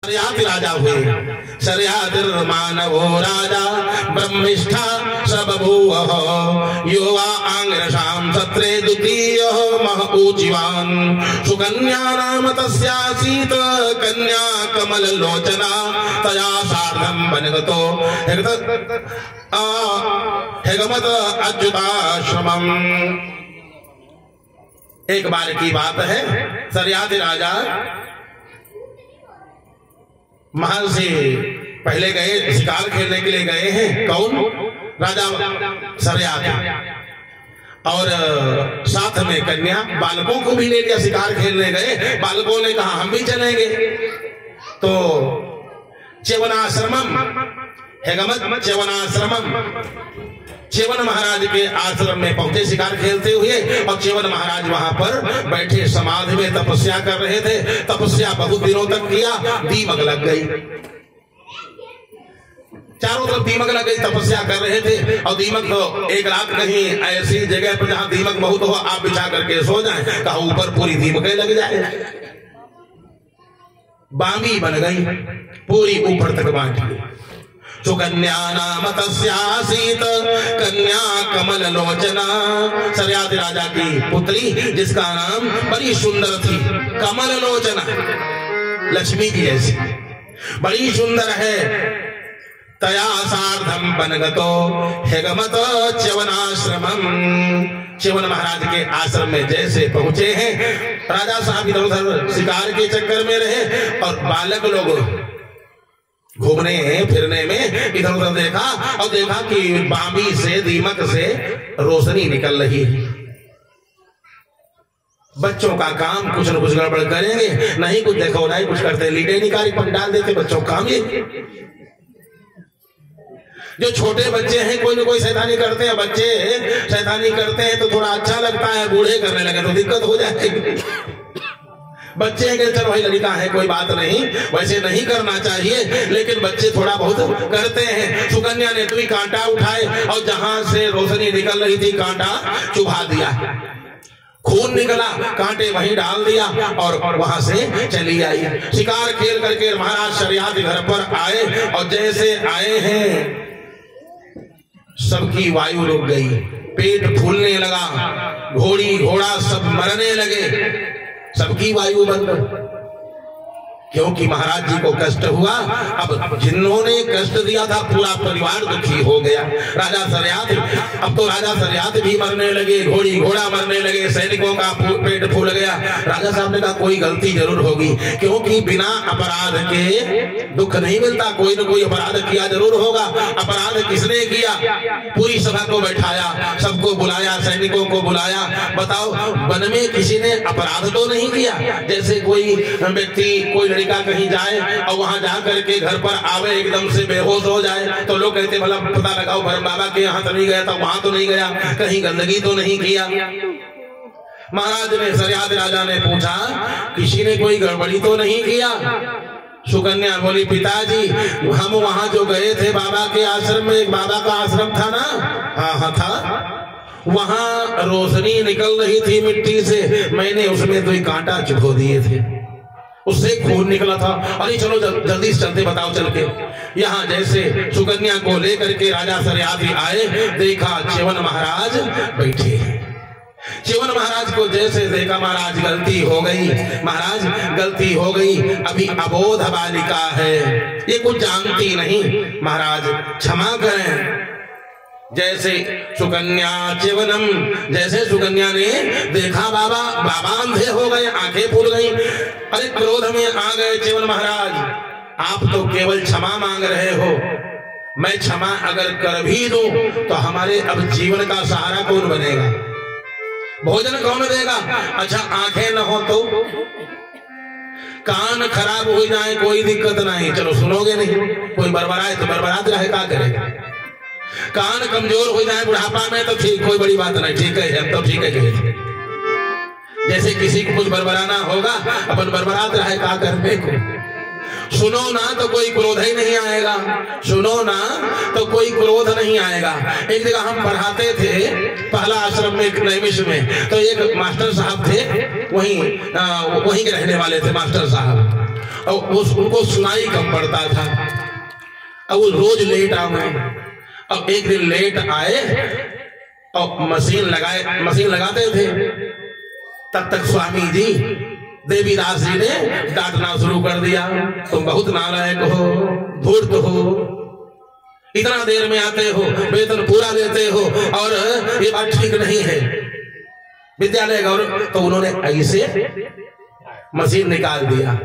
शर्याति राजा हुए। शर्यातिर्मानवो राजा ब्रह्मिष्ठा स बभूवः युवा आंग्रशां सत्रे द्वितीयः मह ऊचिवान् सुकन्या नाम तस्यासीत् कन्या कमललोचना तया सार्धं वनगतो हेगमत अच्युताश्रमम्। एक बार की बात है, शर्याति राजा महल से पहले गए, शिकार खेलने के लिए गए हैं। कौन? राजा शर्याति और साथ में कन्या। बालकों को भी ले लिया, शिकार खेलने गए। बालकों ने कहा हम भी चलेंगे। तो च्यवनाश्रमम हेगमत च्यवनाश्रमम, च्यवन महाराज के आश्रम में पहुंचे शिकार खेलते हुए। और च्यवन महाराज वहां पर बैठे समाधि में तपस्या कर रहे थे। तपस्या बहुत दिनों तक किया, दीमक लग गई। चारों तरफ दीमक लग गई, तपस्या कर रहे थे। और दीमक तो एक रात कहीं ऐसी जगह पर जहां दीमक बहुत हो, आप बिछा करके सो जाएं, कहा ऊपर पूरी दीमकें लग जाए। बांगी बन गई, पूरी ऊपर तक बांटी। सुकन्या नाम तस्यासीत कन्या कमल लोचना, शर्याति राजा की पुत्री जिसका नाम बड़ी सुंदर थी, कमल लोचना, लक्ष्मी की जैसी बड़ी सुंदर है। तया सार्धम वनगतो हेगमत च्यवनाश्रमम, च्यवन महाराज के आश्रम में जैसे पहुंचे हैं, राजा साहब इधर उधर शिकार के चक्कर में रहे और बालक लोग घूमने फिरने में इधर उधर देखा और देखा कि बांबी से दीमक से रोशनी निकल रही है। बच्चों का काम कुछ न कुछ गड़बड़ करेंगे, नहीं कुछ देखो नहीं कुछ करते, लीडे निकाली पर डाल देते। बच्चों काम ये, जो छोटे बच्चे हैं कोई न कोई शैतानी करते हैं। बच्चे शैतानी करते हैं तो थोड़ा अच्छा लगता है, बूढ़े करने लगे तो दिक्कत हो जाएगी। बच्चे के चलो भाई लड़का है कोई बात नहीं, वैसे नहीं करना चाहिए, लेकिन बच्चे थोड़ा बहुत करते हैं। सुकन्या ने तो कांटा उठाए और जहां से रोशनी निकल रही थी कांटा चुभा दिया, खून निकला, कांटे वहीं डाल दिया और वहां से चली आई। शिकार खेल करके महाराज शर्याति घर पर आए और जैसे आए हैं सबकी वायु रुक गई, पेट फूलने लगा, घोड़ी घोड़ा सब मरने लगे, सबकी वायु बंद। क्योंकि महाराज जी को कष्ट हुआ। अब जिन्होंने कष्ट दिया था पूरा परिवार दुखी हो गया। राजा शर्याति, अब तो राजा शर्याति भी मरने लगे, घोड़ी घोड़ा मरने लगे, सैनिकों का पेट फूल गया। राजा साहब ने कहा कोई गलती जरूर होगी, क्योंकि बिना अपराध के दुख नहीं मिलता, कोई न कोई अपराध किया जरूर होगा। अपराध किसने किया? पूरी सभा को बैठाया, सबको बुलाया, सैनिकों को बुलाया, बताओ वन में किसी ने अपराध तो नहीं किया। जैसे कोई व्यक्ति कोई लड़का कहीं जाए और वहां जा करके घर पर आवे एकदम से बेहोश हो जाए तो लोग कहते भला पता लगाओ भरम बाबा के यहाँ तो नहीं गया था, वहां तो नहीं गया, कहीं गंदगी तो नहीं किया। महाराज ने शर्याति राजा ने पूछा किसी ने कोई गड़बड़ी तो नहीं किया? सुकन्या बोली पिताजी हम वहां जो गए थे बाबा के आश्रम में, एक बाबा का आश्रम था ना, हाँ था, वहां रोशनी निकल रही थी मिट्टी से, मैंने उसमें तो कांटा चुभो दिए थे, उससे खून निकला था। अरे चलो जल्दी से चलते, बताओ चल के। यहाँ जैसे सुकन्या को लेकर के राजा शर्याति आए, देखा च्यवन महाराज बैठे। च्यवन महाराज को जैसे देखा, महाराज गलती हो गई, महाराज गलती हो गई, अभी अबोध बालिका है, ये कुछ जानती नहीं, महाराज क्षमा करें। जैसे सुकन्या च्यवनम, जैसे सुकन्या ने देखा बाबा अंधे हो गए, आंखें फूल गई। अरे क्रोध में आ गए च्यवन महाराज, आप तो केवल क्षमा मांग रहे हो, मैं क्षमा अगर कर भी दूं तो हमारे अब जीवन का सहारा कौन बनेगा, भोजन कौन देगा? अच्छा आंखें न हो तो, कान खराब हो जाए कोई दिक्कत नहीं, चलो सुनोगे नहीं, कोई बरबराए तो बरबराते रहे, क्या करेगा? कान कमजोर हो जाए बुढ़ापा में तो ठीक, कोई बड़ी बात नहीं, ठीक है हम तो ठीक है। जैसे किसी को कुछ बरबराना होगा अपन बरबराते रहे, क्या करने को? सुनो ना तो कोई क्रोध ही नहीं आएगा, सुनो ना तो कोई क्रोध नहीं आएगा। एक जगह हम पढ़ाते थे पहला आश्रम में नैमिष में, तो एक मास्टर साहब थे, वहीं के रहने वाले थे मास्टर साहब। और उनको सुनाई कम पड़ता था। अब वो रोज लेट आए। अब एक दिन लेट आए और मशीन लगाते थे। तब तक स्वामी जी देवीदास जी ने डांटना शुरू कर दिया, तुम बहुत नालायक हो, धूर्त हो, इतना देर में आते हो, वेतन पूरा देते हो और ये बात ठीक नहीं है, विद्यालय गौरव। तो उन्होंने ऐसे मशीन निकाल दिया।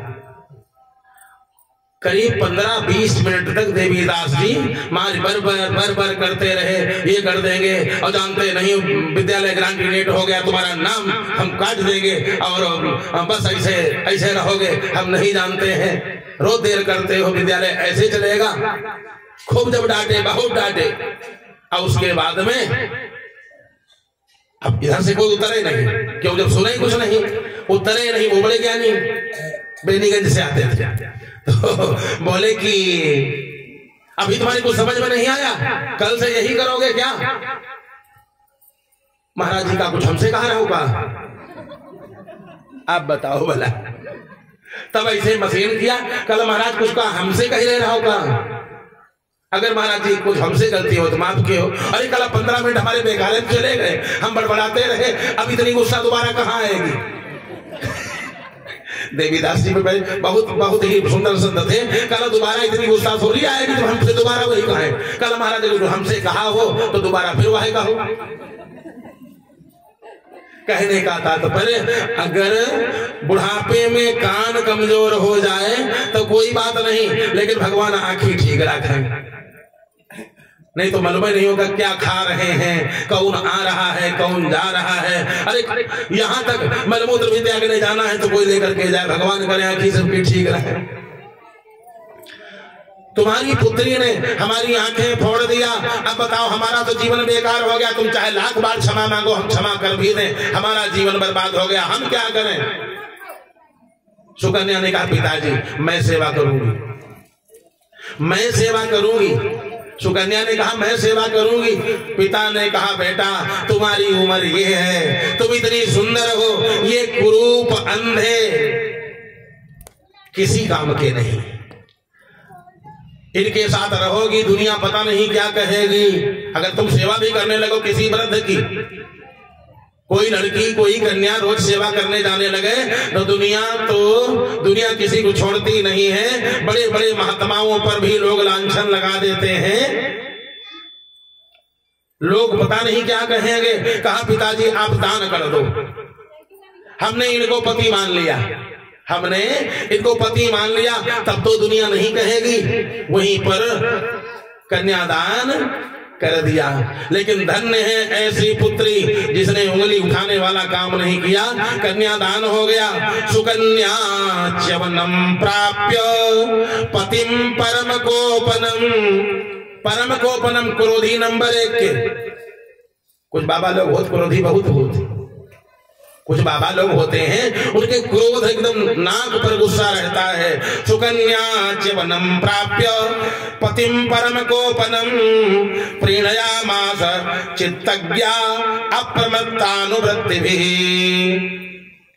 करीब 15-20 मिनट तक देवीदास जी मार बर करते रहे, ये कर देंगे और जानते नहीं विद्यालय ग्रेजुएट हो गया, तुम्हारा नाम हम काट देंगे और बस ऐसे रहोगे, हम नहीं जानते हैं, रोज देर करते हो, विद्यालय ऐसे चलेगा। खूब जब डांटे, बहुत डांटे। और उसके बाद में अब इधर से कोई उतरे नहीं, क्यों जब सुने ही कुछ नहीं, उतरे नहीं। वो बड़े ज्ञानी बेनीगंज से आते थे, तो बोले कि अभी तुम्हारी कुछ समझ में नहीं आया, कल से यही करोगे क्या? महाराज जी का कुछ हमसे कहा रहा होगा, आप बताओ भला। तब ऐसे मशीन किया, कल महाराज कुछ का हमसे कह रहा होगा। अगर महाराज जी कुछ हमसे गलती हो तो माफ किए हो। अरे कल 15 मिनट हमारे बेकार चले गए, हम बड़बड़ाते रहे, अब इतनी गुस्सा दोबारा कहाँ आएगी? देवीदास जी में बहुत ही सुंदर संत थे। कल दोबारा इतनी गुस्सा थोड़ी आएगी तो हमसे दोबारा वही कहे। कल महाराज जी हमसे कहा हो तो दोबारा फिर वही कहो। कहने का तात्पर्य, अगर बुढ़ापे में कान कमजोर हो जाए तो कोई बात नहीं, लेकिन भगवान आंखें ठीक रखें, नहीं तो मालूम नहीं होगा क्या खा रहे हैं, कौन आ रहा है, कौन जा रहा है। अरे यहाँ तक मलमूत्र भी त्यागने जाना है तो कोई लेकर के जाए, भगवान करे आंखें सबकी ठीक रहे। तुम्हारी पुत्री ने हमारी आंखें फोड़ दिया, अब बताओ हमारा तो जीवन बेकार हो गया। तुम चाहे लाख बार क्षमा मांगो, हम क्षमा कर भी दें, हमारा जीवन बर्बाद हो गया, हम क्या करें? सुकन्या ने कहा, पिताजी मैं सेवा करूंगी, मैं सेवा करूंगी। सुकन्या ने कहा, मैं सेवा करूंगी। पिता ने कहा, बेटा तुम्हारी उम्र ये है, तुम इतनी सुंदर हो, ये कुरूप अंधे किसी काम के नहीं, इनके साथ रहोगी दुनिया पता नहीं क्या कहेगी। अगर तुम सेवा भी करने लगो किसी वृद्ध की, कोई लड़की कोई कन्या रोज सेवा करने जाने लगे तो दुनिया किसी को छोड़ती नहीं है। बड़े बड़े महात्माओं पर भी लोग लांछन लगा देते हैं, लोग पता नहीं क्या कहेंगे। कहा, पिताजी आप दान कर दो, हमने इनको पति मान लिया, हमने इनको पति मान लिया, तब तो दुनिया नहीं कहेगी। वहीं पर कन्यादान कर दिया। लेकिन धन्य है ऐसी पुत्री जिसने उंगली उठाने वाला काम नहीं किया, कन्यादान हो गया। सुकन्या च्यवनम प्राप्य पतिम परम कोपनम क्रोधी नंबर 1 के। कुछ बाबा लोग बहुत क्रोधी बहुत होते, कुछ बाबा लोग होते हैं उनके क्रोध एकदम नाक पर गुस्सा रहता है। सुकन्या च्यवनम प्राप्य पतिम परम कोपनम प्रीणयामास चित्तज्ञा अप्रमत्तानुवृत्ति भी।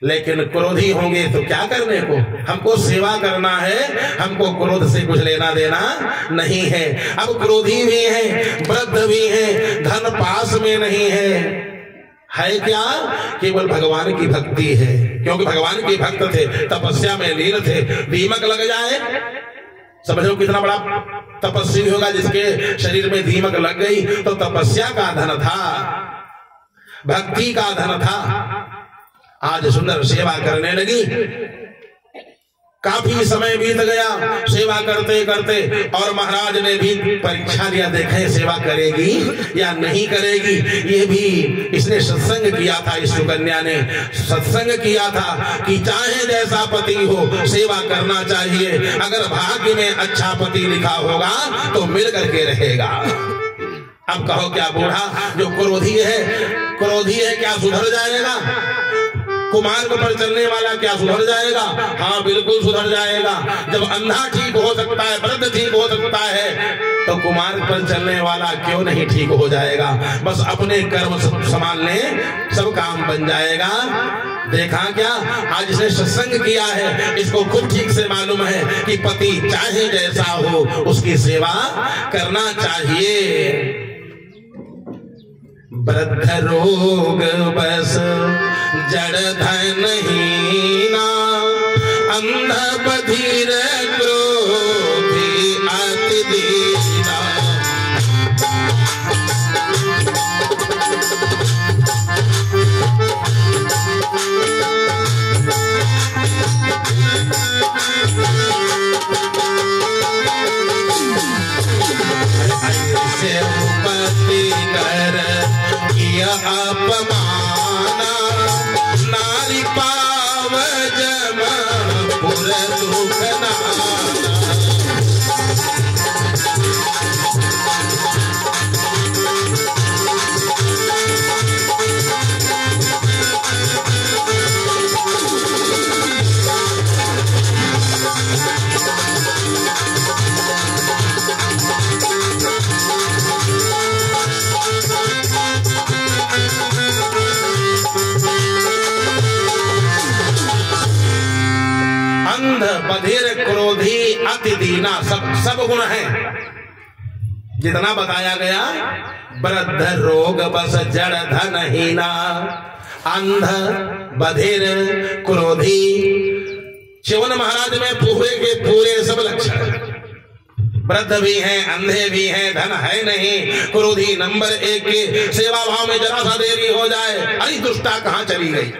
लेकिन क्रोधी होंगे तो क्या करने को, हमको सेवा करना है, हमको क्रोध से कुछ लेना देना नहीं है। अब क्रोधी भी है, वृद्ध भी है, धन पास में नहीं है क्या? केवल भगवान की भक्ति है, क्योंकि भगवान के भक्त थे, तपस्या में लीन थे। दीमक लग जाए, समझो कितना बड़ा तपस्वी होगा जिसके शरीर में दीमक लग गई, तो तपस्या का धन था, भक्ति का धन था। आज सुंदर सेवा करने लगी, काफी समय बीत गया सेवा करते करते, और महाराज ने भी परीक्षा लिया, देखे सेवा करेगी या नहीं करेगी। ये भी इसने सत्संग किया था, इस सुकन्या ने सत्संग किया था कि चाहे जैसा पति हो सेवा करना चाहिए, अगर भाग्य में अच्छा पति लिखा होगा तो मिल करके रहेगा। अब कहो क्या बूढ़ा जो क्रोधी है क्या सुधर जाएगा? कुमार्ग पर चलने वाला क्या सुधर जाएगा? हाँ बिल्कुल सुधर जाएगा। जब अंधा ठीक हो सकता है, वृद्ध ठीक हो सकता है, तो कुमार्ग पर चलने वाला क्यों नहीं ठीक हो जाएगा? बस अपने कर्म संभालने सब काम बन जाएगा। देखा क्या, आज इसने सत्संग किया है, इसको खूब ठीक से मालूम है कि पति चाहे जैसा हो उसकी सेवा करना चाहिए। वृद्ध रोग बस जड़ धनहीना, अंध बधिर क्रोधी अति दीना। ऐसे पति कर किया अपमाना, नारी पाव जम पुर दुख नाना। अंध बधिर क्रोधी अति दीना, सब गुण है जितना बताया गया। वृद्ध रोग बस जड़ धनहीना, अंध बधिर क्रोधी। च्यवन महाराज में पूरे के पूरे सब लक्षण हैं। वृद्ध भी हैं, अंधे भी हैं, धन है नहीं, क्रोधी नंबर 1 के। सेवा भाव में जरा सा देरी हो जाए, अरे दुष्टा कहाँ चली गई।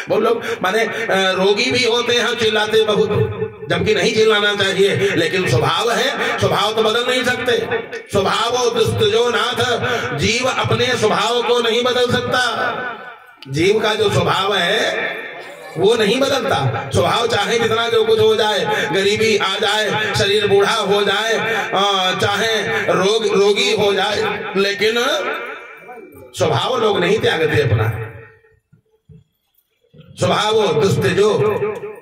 वो लोग माने रोगी भी होते हैं, चिल्लाते बहुत, जबकि नहीं चिल्लाना चाहिए, लेकिन स्वभाव है, स्वभाव तो बदल नहीं सकते। स्वभाव दुष्ट जो नाथ, जीव अपने स्वभाव को नहीं बदल सकता। जीव का जो स्वभाव है वो नहीं बदलता। स्वभाव चाहे जितना जो कुछ हो जाए, गरीबी आ जाए, शरीर बूढ़ा हो जाए, चाहे रोगी हो जाए, लेकिन स्वभाव लोग नहीं त्यागते अपना। स्वभाव दुष्ट जो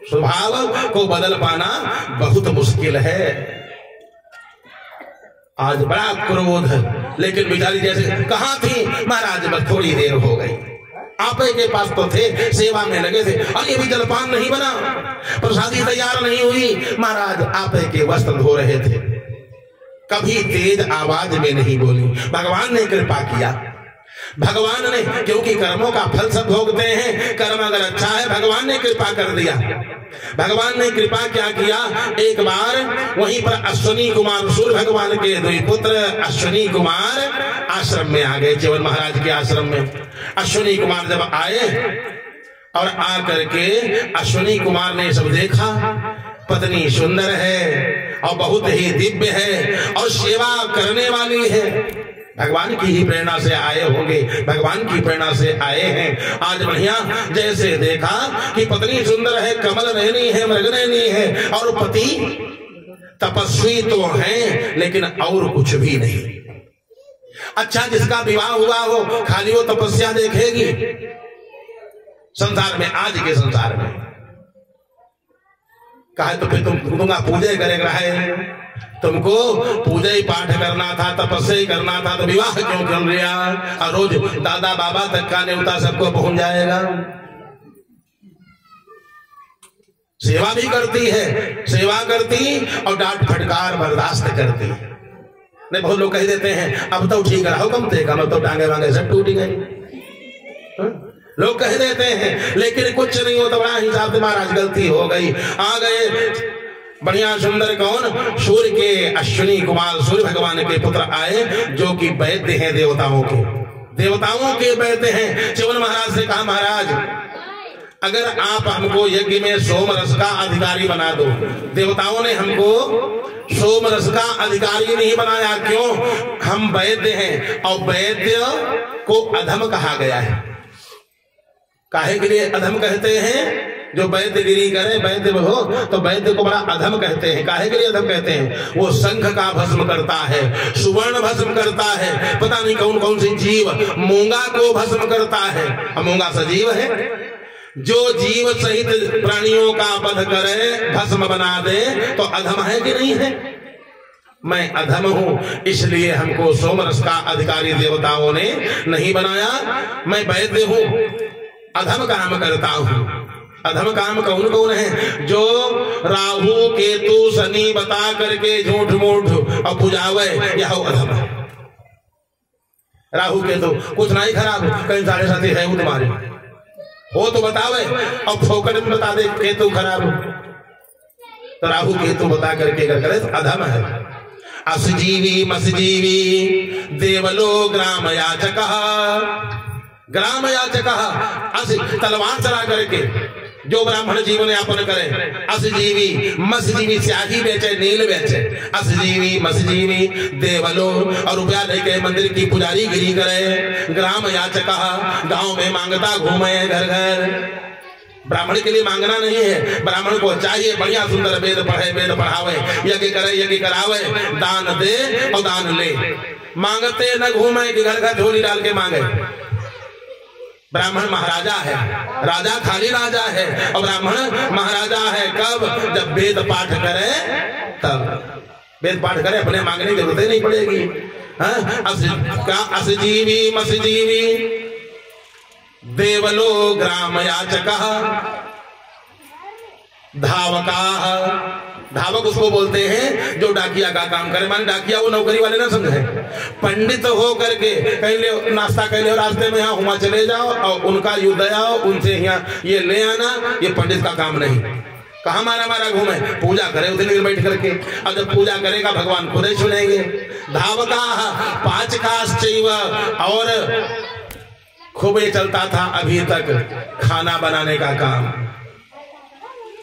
स्वभाव को बदल पाना बहुत मुश्किल है। आज बड़ा क्रोध, लेकिन बेचारी जैसे कहाँ थी महाराज, बस थोड़ी देर हो गई। आपे के पास तो थे, सेवा में लगे थे, और ये भी जलपान नहीं बना, प्रसादी तैयार नहीं हुई। महाराज आपे के वस्त्र धो रहे थे, कभी तेज आवाज में नहीं बोली। भगवान ने कृपा किया, भगवान ने, क्योंकि कर्मों का फल सब भोगते हैं। कर्म अगर अच्छा है भगवान ने कृपा कर दिया। भगवान ने कृपा क्या किया, एक बार वहीं पर अश्विनी कुमार, सूर्य भगवान के 2 पुत्र अश्विनी कुमार आश्रम में आ गए। च्यवन महाराज के आश्रम में अश्विनी कुमार जब आए और आकर के अश्विनी कुमार ने सब देखा, पत्नी सुंदर है और बहुत ही दिव्य है और सेवा करने वाली है। भगवान की ही प्रेरणा से आए होंगे, भगवान की प्रेरणा से आए हैं। आज बढ़िया जैसे देखा कि पत्नी सुंदर है, कमल नयनी है, मृगनयनी है, और पति तपस्वी तो हैं लेकिन और कुछ भी नहीं। अच्छा, जिसका विवाह हुआ हो खाली वो तपस्या देखेगी संसार में, आज के संसार में। कहा तो फिर तुमका पूजा करेगा है, तुमको पूजा ही पाठ करना था, तपस्या ही करना था, तो विवाह क्यों कर लिया? और रोज दादा बाबा तक का न्योता सबको पहुंच जाएगा। सेवा भी करती है, सेवा करती और डांट फटकार बर्दाश्त करती। नहीं, बहुत लोग कह देते हैं अब तो ठीक रहा, कम थे कम, अब तो टांगे वांगे सब टूट गए, लोग कह देते हैं, लेकिन कुछ नहीं होता। बड़ा हिसाब से महाराज गलती हो गई। आ गए बढ़िया सुंदर कौन, सूर्य के अश्विनी कुमार, सूर्य भगवान के पुत्र आए, जो कि वैद्य हैं देवताओं के, देवताओं के वैद्य हैं। च्यवन महाराज से कहा, महाराज अगर आप हमको यज्ञ में सोम रस का अधिकारी बना दो। देवताओं ने हमको सोम रस का अधिकारी नहीं बनाया, क्यों? हम वैद्य हैं और वैद्य को अधम कहा गया है। काहे के लिए अधम कहते हैं? जो वैद्यगिरी करे, वैद्य हो तो वैद्य को बड़ा अधम कहते हैं। काहे के लिए अधम कहते हैं? वो शंख का भस्म करता है, सुवर्ण भस्म करता है, पता नहीं कौन कौन सी जीव, मूंगा को भस्म करता है। अब मूंगा सजीव है, जो जीव सहित प्राणियों का वध करे, भस्म बना दे, तो अधम है कि नहीं है? मैं अधम हूं, इसलिए हमको सोमरस का अधिकारी देवताओं ने नहीं बनाया। मैं वैद्य हूं, अधम काम करता हूं। अधम काम कौन कौन है? जो राहु केतु शनि बता करके झूठ मूठ और पुजावे, यह अधम है। राहु केतु कुछ नहीं खराब, कहीं साढ़े साथी है वो तुम्हारे हो तो बतावे, और फोकट में बता दे केतु खराब, तो राहु केतु बता करके करे तो अधम है। असजीवी मसजीवी देवलो ग्राम याचक, ग्राम याचक अस तलवार चला करके जो ब्राह्मण जीवन यापन करे। असजीवी मसजीवी, स्याही बेचे नील बेचे, असजीवी मसजीवी देवलो, और रुपया लेके मंदिर की पुजारी गिरी करे। ग्राम याचक, गांव में मांगता घूमे घर घर। ब्राह्मण के लिए मांगना नहीं है, ब्राह्मण को चाहिए बढ़िया सुंदर वेद पढ़े, वेद पढ़ावे, यज्ञ करे, यज्ञ करावे, दान दे और दान ले। मांगते न घूमे कि घर घर झोली डाल के मांगे। ब्राह्मण महाराजा है, राजा खाली राजा है, और ब्राह्मण महाराजा है कब? जब वेद पाठ करे तब। वेद पाठ करे, अपने मांगने की जरूरत नहीं पड़ेगी। असजीवी मसजीवी देवलो ग्राम याचक, धावका, धावक उसको बोलते हैं जो डाकिया का काम करे। मान डाकिया वो नौकरी वाले ना समझे, पंडित हो करके कहीं ले नाश्ता कर ले, रास्ते में यहाँ हुआ चले जाओ और उनका युद्ध आओ, उनसे यहाँ ये ले आना, ये पंडित का काम नहीं। कहा मारा मारा घूमे, पूजा करे उतनी देर बैठ करके, और जब पूजा करेगा भगवान खुद ही सुनेंगे। धावका पाचकाश्चैव, और खूब ये चलता था अभी तक खाना बनाने का काम।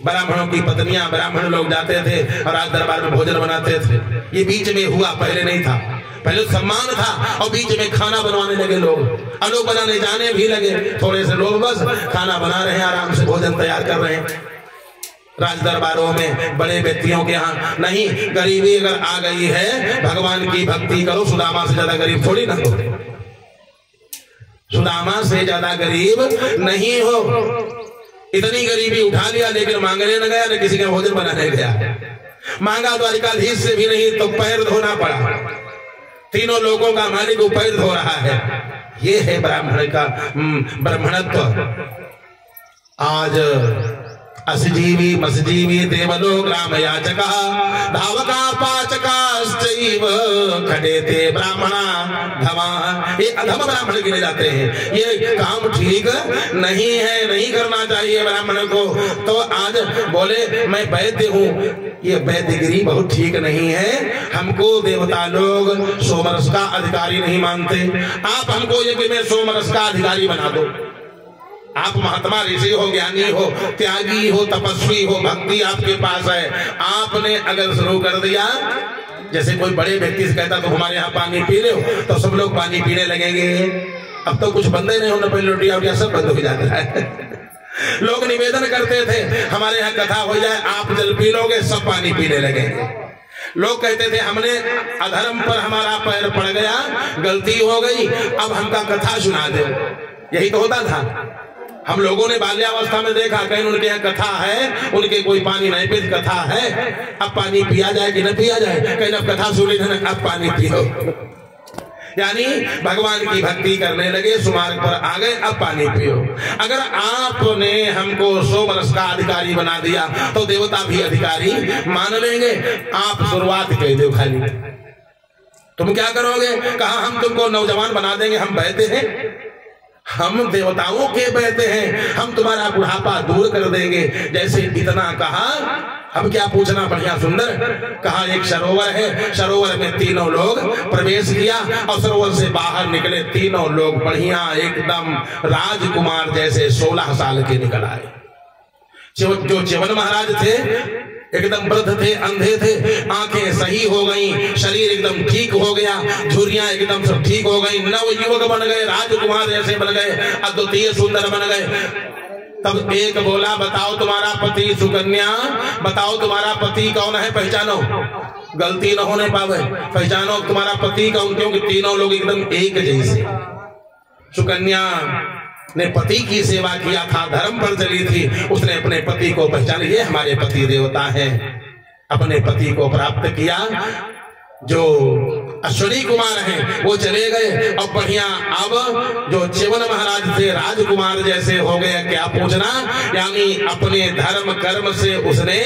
ब्राह्मणों की पत्नियां, ब्राह्मण लोग जाते थे और राज दरबार में भोजन बनाते थे। ये बीच में हुआ, पहले नहीं था। पहले सम्मान था और बीच में खाना बनवाने लगे लोग, और लोग बनाने जाने भी लगे। थोड़े से लोग बस खाना बना रहे हैं, आराम से भोजन तैयार कर रहे हैं। राज दरबारों में बड़े व्यक्तियों के यहाँ नहीं। गरीबी अगर आ गई है, भगवान की भक्ति करो, सुदामा से ज्यादा गरीब थोड़ी ना हो। सुदामा से ज्यादा गरीब नहीं हो। इतनी गरीबी उठा लिया, लेकिन मांगने न गया, न किसी का भोजन बनाने गया। मांगा द्वारिकाधीश से भी नहीं तो पैर धोना पड़ा। तीनों लोगों का मालिक वो पैर धो रहा है। ये है ब्राह्मण का ब्राह्मणत्व। आज असजीवी मसजीवी देवलो ग्राम याचक, धावका पाचकाश्चैव खडेते ब्राह्मणा धमा। ये अधम ब्राह्मण गिने जाते हैं। ये काम ठीक नहीं है, नहीं करना चाहिए ब्राह्मण को। तो आज बोले मैं वैद्य हूँ, ये वैद्यगिरी बहुत ठीक नहीं है। हमको देवता लोग सोमरस का अधिकारी नहीं मानते। आप हमको यज्ञ में सोमरस का अधिकारी बना दो। आप महात्मा ऋषि हो, ज्ञानी हो, त्यागी हो, तपस्वी हो, भक्ति आपके पास है। आपने अगर शुरू कर दिया, जैसे कोई बड़े व्यक्ति से कहता तो हमारे यहाँ पानी पी लो, तो सब लोग पानी पीने लगेंगे। अब तो कुछ बंदे नहीं होने, पहले रोटियां वोटियां सब बंद हो जाता है। लोग निवेदन करते थे हमारे यहाँ कथा हो जाए, आप जल पी लोगे, सब पानी पीने लगेंगे। लोग कहते थे हमने अधर्म पर हमारा पैर पड़ गया, गलती हो गई, अब हमका कथा सुना दो। यही तो होता था। हम लोगों ने बाल्यावस्था में देखा, कहीं उनके यहाँ कथा है, उनके कोई पानी नहीं पी, कथा है, अब पानी पिया जाए कि न पिया जाए। कहीं अब कथा सुनी है, अब पानी पियो। यानी भगवान की भक्ति करने लगे, सुमार्ग पर आ गए, अब पानी पियो। अगर आपने हमको सोमरस का अधिकारी बना दिया तो देवता भी अधिकारी मान लेंगे। आप शुरुआत कह दो खाली, तुम क्या करोगे? कहा हम तुमको नौजवान बना देंगे, हम बहते हैं, हम देवताओं के बहते हैं, हम तुम्हारा बुढ़ापा दूर कर देंगे। जैसे इतना कहा, अब क्या पूछना, बढ़िया सुंदर कहा। एक सरोवर है, सरोवर में तीनों लोग प्रवेश किया और सरोवर से बाहर निकले तीनों लोग बढ़िया एकदम राजकुमार जैसे 16 साल के निकल आए। जो च्यवन महाराज थे एकदम वृद्ध थे, अंधे थे, आंखें सही हो गई, शरीर एकदम ठीक हो गया, झुर्रियां एकदम सब ठीक हो गई, नव युवक बन गए, राजकुमार जैसे बन गए, अद्वितीय सुंदर बन गए। तब एक बोला, बताओ तुम्हारा पति सुकन्या, बताओ तुम्हारा पति कौन है, पहचानो, गलती न होने पावे, पहचानो तुम्हारा पति कौन, क्योंकि तीनों लोग एकदम एक जैसे। सुकन्या ने पति की सेवा किया था, धर्म पर चली थी, उसने अपने पति को पहचान, ये हमारे पति देवता है। अपने पति को प्राप्त किया, जो अश्विनी कुमार हैं वो चले गए और बढ़िया अब जो च्यवन महाराज थे राजकुमार जैसे हो गए। क्या पूछना, यानी अपने धर्म कर्म से उसने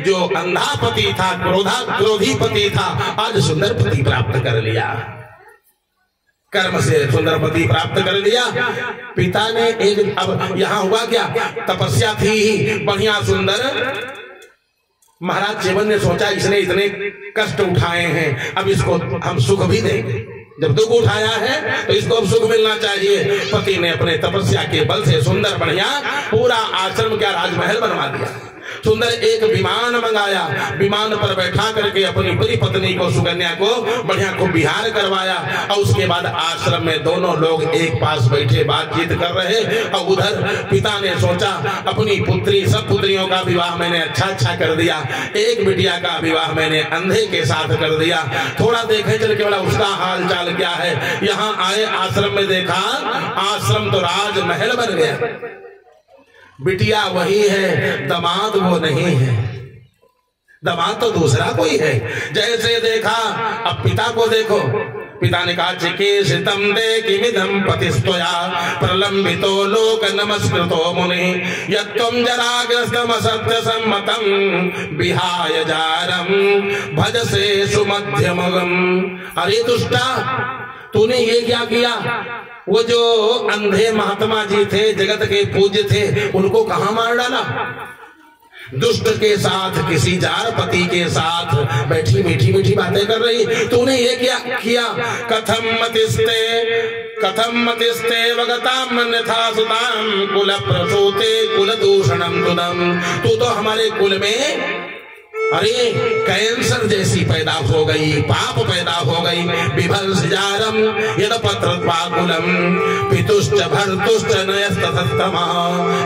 जो अंधापति था, क्रोधी पति था, आज सुंदर पति प्राप्त कर लिया। कर्म से सुंदर पति प्राप्त कर लिया। पिता ने एक, अब यहां हुआ क्या, तपस्या थी ही बढ़िया सुंदर। महाराज च्यवन ने सोचा इसने इतने कष्ट उठाए हैं, अब इसको हम सुख भी देंगे। जब दुख उठाया है तो इसको अब सुख मिलना चाहिए। पति ने अपने तपस्या के बल से सुंदर बढ़िया पूरा आश्रम क्या राजमहल बनवा दिया। सुंदर एक विमान मंगाया, विमान पर बैठा करके अपनी बड़ी पत्नी को, सुकन्या को बढ़िया को विहार करवाया। और उसके बाद आश्रम में दोनों लोग एक पास बैठे बातचीत कर रहे। और उधर पिता ने सोचा अपनी पुत्री, सब पुत्रियों का विवाह मैंने अच्छा कर दिया, एक बिटिया का विवाह मैंने अंधे के साथ कर दिया, थोड़ा देखे चल के बोला उसका हाल चाल क्या है। यहाँ आए आश्रम में देखा, आश्रम तो राजमहल बन गया। बिटिया वही है, दामाद वो नहीं है, दामाद तो दूसरा कोई है। जैसे देखा, अब पिता को देखो। पिता ने कहा चिकीर्षितम देकिमिदं पतिस्त्वया प्रलंबितो लोक नमस्कृतो मुनि यत्त्वं जराग्रस्तम सत्य सम्मतं विहाय जारं भजसे सुमध्यमगम। अरे दुष्टा, तूने ये क्या किया? वो जो अंधे महात्मा जी थे, जगत के पूज्य थे, उनको कहां मार डाला? दुष्ट के साथ, किसी जार पति के साथ बैठी मीठी मीठी बातें कर रही, तूने ये क्या किया? कथम मतिस्ते वगताम अन्यथा सुताम कुल प्रसूते कुल दूषणम तुदम। तू तो हमारे कुल में अरे कैंसर जैसी पैदा हो गई, पाप पैदा हो गई। विभंस जारम यद पत्रत्वाकुलम पितुश्च भर्तुश्च नयस्ततस्तमा।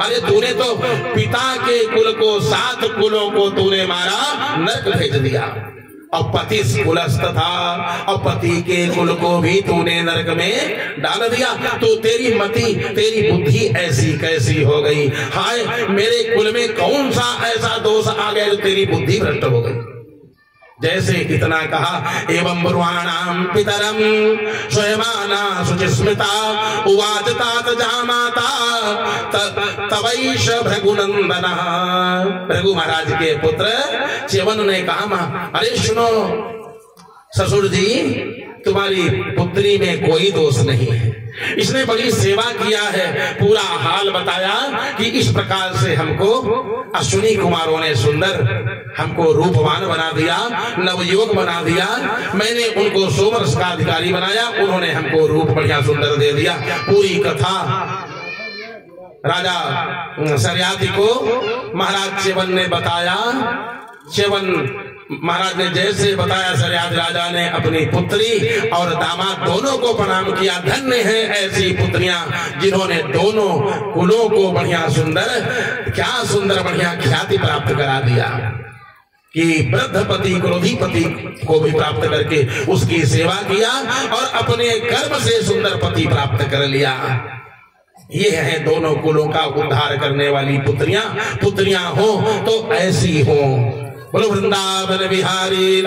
अरे तूने तो पिता के कुल को, 7 कुलों को तूने मारा, नरक भेज दिया। और पति कुलस्त था, और पति के कुल को भी तूने नरक में डाल दिया। तो तेरी मति, तेरी बुद्धि ऐसी कैसी हो गई? हाय, मेरे कुल में कौन सा ऐसा दोष आ गया जो तेरी बुद्धि भ्रष्ट हो गई? जैसे इतना कहा, एवं ब्रुवाणाम पितरम स्वयमाना शुचिस्मिता उवाच तात जामाता तवैष भृगुनंदन। भृगु महाराज के पुत्र च्यवन ने कहा, अरे सुनो ससुर जी, तुम्हारी पुत्री में कोई दोष नहीं है, इसने बड़ी सेवा किया है। पूरा हाल बताया कि इस प्रकार से हमको अश्विनी कुमारों ने सुंदर हमको रूपवान बना दिया, नवयुवक बना दिया। मैंने उनको सोमरस का अधिकारी बनाया, उन्होंने हमको रूप बढ़िया सुंदर दे दिया। पूरी कथा राजा सरियाती को महाराज च्यवन ने बताया। च्यवन महाराज ने जैसे बताया, सरियात राजा ने अपनी पुत्री और दामाद दोनों को प्रणाम किया। धन्य है ऐसी पुत्रियां जिन्होंने दोनों कुलों को बढ़िया सुंदर, क्या सुंदर बढ़िया ख्याति प्राप्त करा दिया कि वृद्ध पति, क्रोधी पति को भी प्राप्त करके उसकी सेवा किया और अपने कर्म से सुंदर पति प्राप्त कर लिया। ये है दोनों कुलों का उद्धार करने वाली पुत्रियां। पुत्रियां हो तो ऐसी हो। बोलो वृंदावन बिहारी।